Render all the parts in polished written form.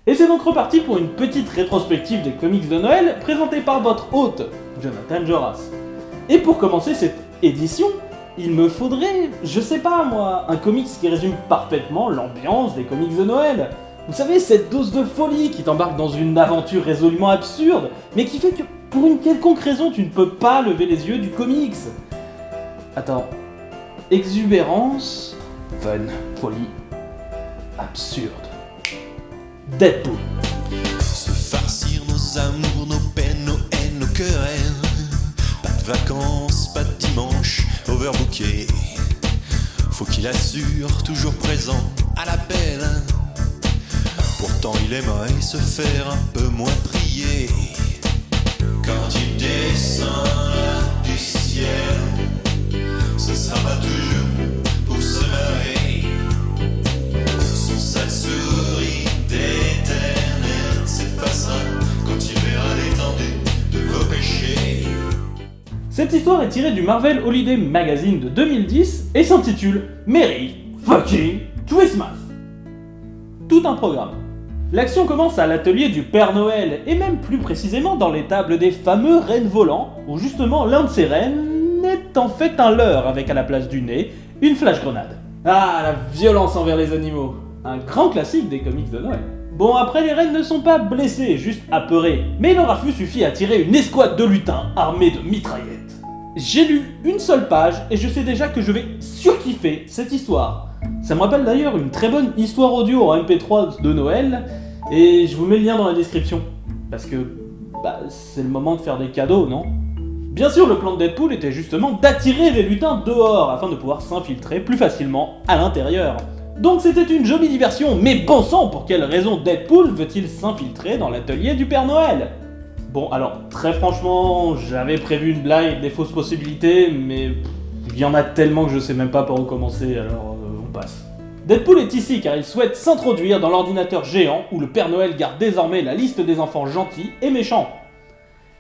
Et c'est donc reparti pour une petite rétrospective des comics de Noël présentée par votre hôte, Jonathan Joras. Et pour commencer cette édition, il me faudrait, je sais pas moi, un comics qui résume parfaitement l'ambiance des comics de Noël. Vous savez, cette dose de folie qui t'embarque dans une aventure résolument absurde, mais qui fait que pour une quelconque raison tu ne peux pas lever les yeux du comics. Attends, exubérance, fun, folie, absurde. Deadpool. Se farcir nos amours, nos peines, nos haines, nos querelles. Pas de vacances, pas de dimanche, overbooké. Faut qu'il assure, toujours présent à l'appel. Pourtant il aimerait se faire un peu moins prier. Quand il descend là du ciel, ce sera pas toujours pour se marrer. Son sale sourire d'éternel s'effacera quand il verra l'étendue de vos péchés. Cette histoire est tirée du Marvel Holiday Magazine de 2010 et s'intitule Merry Fucking Christmas. Tout un programme. L'action commence à l'atelier du Père Noël, et même plus précisément dans l'étable des fameux rennes volants, où justement l'un de ces rennes est en fait un leurre avec à la place du nez une flash-grenade. Ah, la violence envers les animaux. Un grand classique des comics de Noël. Bon, après les rennes ne sont pas blessés, juste apeurés, mais il aura suffi à tirer une escouade de lutins armés de mitraillettes. J'ai lu une seule page et je sais déjà que je vais surkiffer cette histoire. Ça me rappelle d'ailleurs une très bonne histoire audio en MP3 de Noël, et je vous mets le lien dans la description. Parce que, c'est le moment de faire des cadeaux, non ? Bien sûr, le plan de Deadpool était justement d'attirer les lutins dehors, afin de pouvoir s'infiltrer plus facilement à l'intérieur. Donc c'était une jolie diversion, mais bon sang, pour quelle raison Deadpool veut-il s'infiltrer dans l'atelier du Père Noël ? Bon, alors, très franchement, j'avais prévu une blague avec des fausses possibilités, mais il y en a tellement que je sais même pas par où commencer, alors on passe. Deadpool est ici car il souhaite s'introduire dans l'ordinateur géant où le Père Noël garde désormais la liste des enfants gentils et méchants.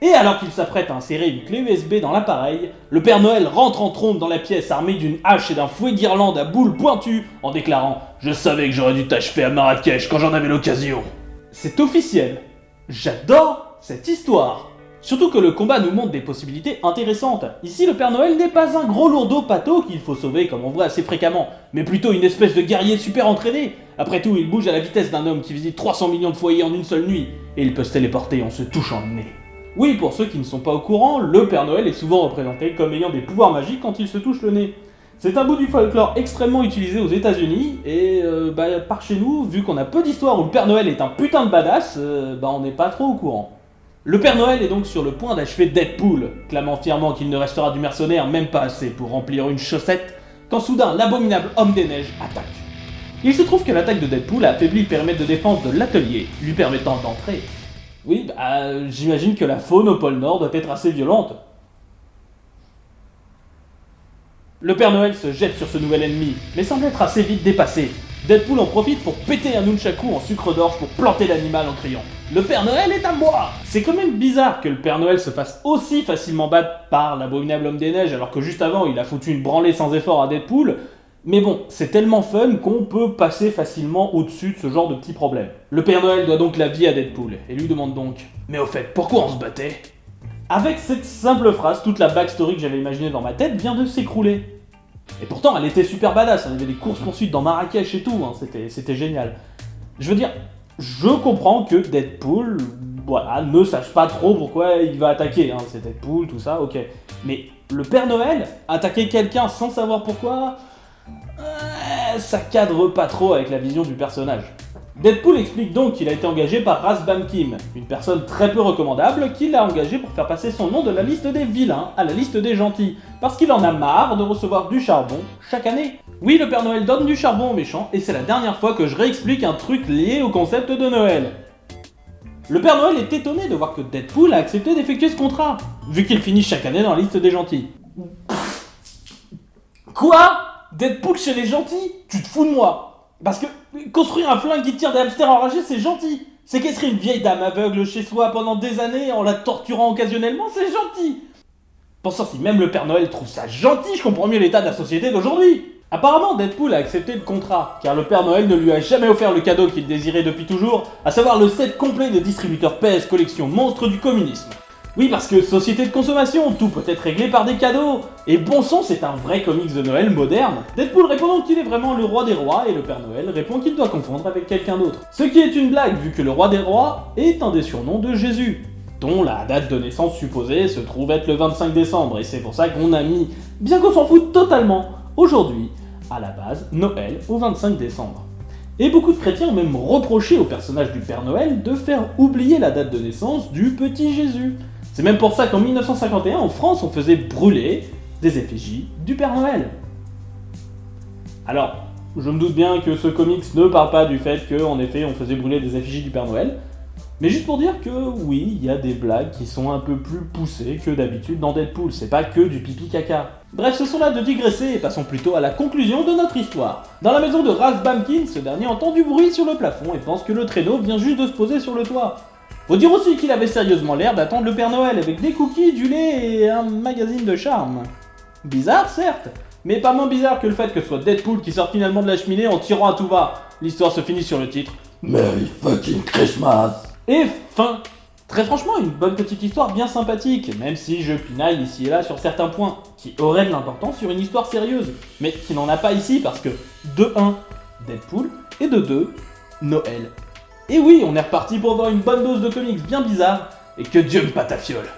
Et alors qu'il s'apprête à insérer une clé USB dans l'appareil, le Père Noël rentre en trompe dans la pièce armé d'une hache et d'un fouet guirlande à boules pointues en déclarant « Je savais que j'aurais dû t'achever à Marrakech quand j'en avais l'occasion ». C'est officiel. J'adore cette histoire. Surtout que le combat nous montre des possibilités intéressantes. Ici, le Père Noël n'est pas un gros lourdeau pâteau qu'il faut sauver comme on voit assez fréquemment, mais plutôt une espèce de guerrier super entraîné. Après tout, il bouge à la vitesse d'un homme qui visite 300 millions de foyers en une seule nuit, et il peut se téléporter en se touchant le nez. Oui, pour ceux qui ne sont pas au courant, le Père Noël est souvent représenté comme ayant des pouvoirs magiques quand il se touche le nez. C'est un bout du folklore extrêmement utilisé aux États-Unis, et par chez nous, vu qu'on a peu d'histoires où le Père Noël est un putain de badass, on n'est pas trop au courant. Le Père Noël est donc sur le point d'achever Deadpool, clamant fièrement qu'il ne restera du mercenaire même pas assez pour remplir une chaussette, quand soudain l'abominable Homme des Neiges attaque. Il se trouve que l'attaque de Deadpool a affaibli le périmètre de défense de l'atelier, lui permettant d'entrer. Oui, j'imagine que la faune au pôle Nord doit être assez violente. Le Père Noël se jette sur ce nouvel ennemi, mais semble être assez vite dépassé. Deadpool en profite pour péter un nunchaku en sucre d'orge pour planter l'animal en criant « Le Père Noël est à moi !» C'est quand même bizarre que le Père Noël se fasse aussi facilement battre par l'abominable Homme des Neiges alors que juste avant il a foutu une branlée sans effort à Deadpool, mais bon, c'est tellement fun qu'on peut passer facilement au-dessus de ce genre de petits problèmes. Le Père Noël doit donc la vie à Deadpool, et lui demande donc « Mais au fait, pourquoi on se battait ?» Avec cette simple phrase, toute la backstory que j'avais imaginée dans ma tête vient de s'écrouler. Et pourtant, elle était super badass, il y avait des courses-poursuites dans Marrakech et tout, c'était génial. Je veux dire, je comprends que Deadpool, ne sache pas trop pourquoi il va attaquer, c'est Deadpool, tout ça, ok. Mais le Père Noël, attaquer quelqu'un sans savoir pourquoi, ça cadre pas trop avec la vision du personnage. Deadpool explique donc qu'il a été engagé par Razbam Kim, une personne très peu recommandable qui l'a engagé pour faire passer son nom de la liste des vilains à la liste des gentils, parce qu'il en a marre de recevoir du charbon chaque année. Oui, le Père Noël donne du charbon aux méchants, et c'est la dernière fois que je réexplique un truc lié au concept de Noël. Le Père Noël est étonné de voir que Deadpool a accepté d'effectuer ce contrat, vu qu'il finit chaque année dans la liste des gentils. Quoi ? Deadpool chez les gentils ? Tu te fous de moi ? Parce que construire un flingue qui tire des hamsters enragés, c'est gentil. Séquestrer une vieille dame aveugle chez soi pendant des années en la torturant occasionnellement, c'est gentil. Pensant si même le Père Noël trouve ça gentil, je comprends mieux l'état de la société d'aujourd'hui. Apparemment, Deadpool a accepté le contrat, car le Père Noël ne lui a jamais offert le cadeau qu'il désirait depuis toujours, à savoir le set complet des distributeurs PS Collection Monstre du communisme. Oui, parce que société de consommation, tout peut être réglé par des cadeaux. Et bon sang, c'est un vrai comics de Noël moderne. Deadpool répond donc qu'il est vraiment le roi des rois, et le Père Noël répond qu'il doit confondre avec quelqu'un d'autre. Ce qui est une blague, vu que le roi des rois est un des surnoms de Jésus, dont la date de naissance supposée se trouve être le 25 décembre, et c'est pour ça qu'on a mis, bien qu'on s'en foute totalement, aujourd'hui, à la base, Noël au 25 décembre. Et beaucoup de chrétiens ont même reproché au personnage du Père Noël de faire oublier la date de naissance du petit Jésus. C'est même pour ça qu'en 1951, en France, on faisait brûler des effigies du Père Noël. Alors, je me doute bien que ce comics ne parle pas du fait qu'en effet, on faisait brûler des effigies du Père Noël, mais juste pour dire que oui, il y a des blagues qui sont un peu plus poussées que d'habitude dans Deadpool, c'est pas que du pipi caca. Bref, ce sont là de digresser et passons plutôt à la conclusion de notre histoire. Dans la maison de Raz Bamkin, ce dernier entend du bruit sur le plafond et pense que le traîneau vient juste de se poser sur le toit. Faut dire aussi qu'il avait sérieusement l'air d'attendre le Père Noël avec des cookies, du lait et un magazine de charme. Bizarre, certes, mais pas moins bizarre que le fait que ce soit Deadpool qui sort finalement de la cheminée en tirant à tout va. L'histoire se finit sur le titre Merry fucking Christmas. Et fin. Très franchement, une bonne petite histoire bien sympathique, même si je pinaille ici et là sur certains points, qui auraient de l'importance sur une histoire sérieuse, mais qui n'en a pas ici parce que, de 1, Deadpool, et de 2, Noël. Et oui, on est reparti pour voir une bonne dose de comics bien bizarres, et que Dieu me patafiole.